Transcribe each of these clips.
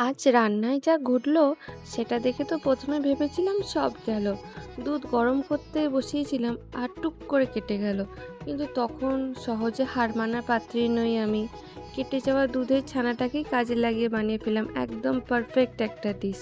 আজ রান্নায় যা ঘটলো সেটা দেখে তো প্রথমে ভেবেছিলাম সব গেল। দুধ গরম করতে বসিয়েছিলাম আর টুক করে কেটে গেল। কিন্তু তখন সহজে হার মানার পাত্রী নই আমি। কেটে যাওয়া দুধের ছানাটাকেই কাজে লাগিয়ে বানিয়ে ফেলাম একদম পারফেক্ট একটা ডিশ।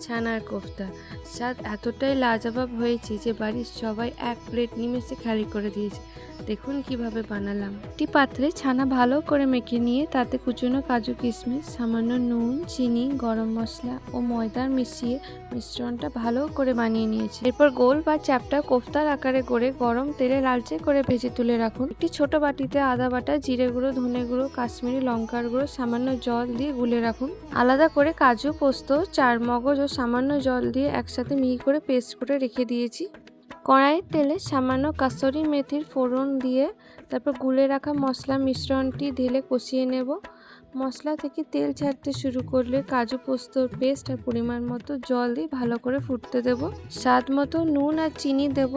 ছানার কোফতা স্বাদ এতটাই লাজবাব হয়েছে যে বাড়ির সবাই এক প্লেট নিমেষে খালি করে দিয়েছে। দেখুন কিভাবে বানালাম। একটি পাত্রে ছানা ভালো করে মেখে নিয়ে তাতে কুচনো কাজু কিশমিশ, সামান্য নুন, চিনি, গরম মশলা ও ময়দা মিশিয়ে মিশ্রণটা ভালো করে বানিয়ে নিয়েছি। এরপর গোল বা চ্যাপ্টা কোফতার আকারে করে গরম তেলে লালচে করে ভেজে তুলে রাখুন। একটি ছোট বাটিতে আদা বাটা, জিরে গুঁড়ো, ধনে গুঁড়ো, কাশ্মীরি লঙ্কার গুঁড়ো, সামান্য জল দিয়ে গুলে রাখুন। আলাদা করে কাজু, পোস্ত, চারমগজ ও সামান্য জল দিয়ে একসাথে মিহি করে পেস্ট করে রেখে দিয়েছি। কড়াইয়ের তেলে সামান্য কাসুরি মেথির ফোড়ন দিয়ে তারপর গুলে রাখা মশলা মিশ্রণটি ঢেলে কষিয়ে নেব। মশলা থেকে তেল ছাড়তে শুরু করলে কাজু পোস্তর পেস্ট আর পরিমাণ মতো জল দিয়ে ভালো করে ফুটতে দেব। স্বাদ মতো নুন আর চিনি দেব।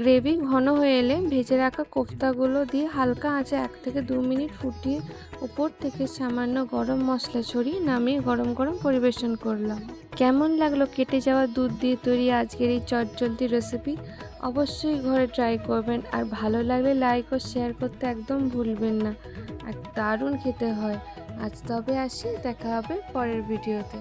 গ্রেভি ঘন হয়ে এলে ভেজে রাখা কোফতাগুলো দিয়ে হালকা আঁচে 1 থেকে 2 মিনিট ফুটিয়ে উপর থেকে সামান্য গরম মশলা ছড়িয়ে নামিয়ে গরম গরম পরিবেশন করলাম। কেমন লাগলো কেটে যাওয়া দুধ দিয়ে তৈরি আজকের এই চটজলদি রেসিপি? অবশ্যই ঘরে ট্রাই করবেন আর ভালো লাগলে লাইক ও শেয়ার করতে একদম ভুলবেন না। আর দারুণ খেতে হয়। আজ তবে আসি, দেখা হবে পরের ভিডিওতে।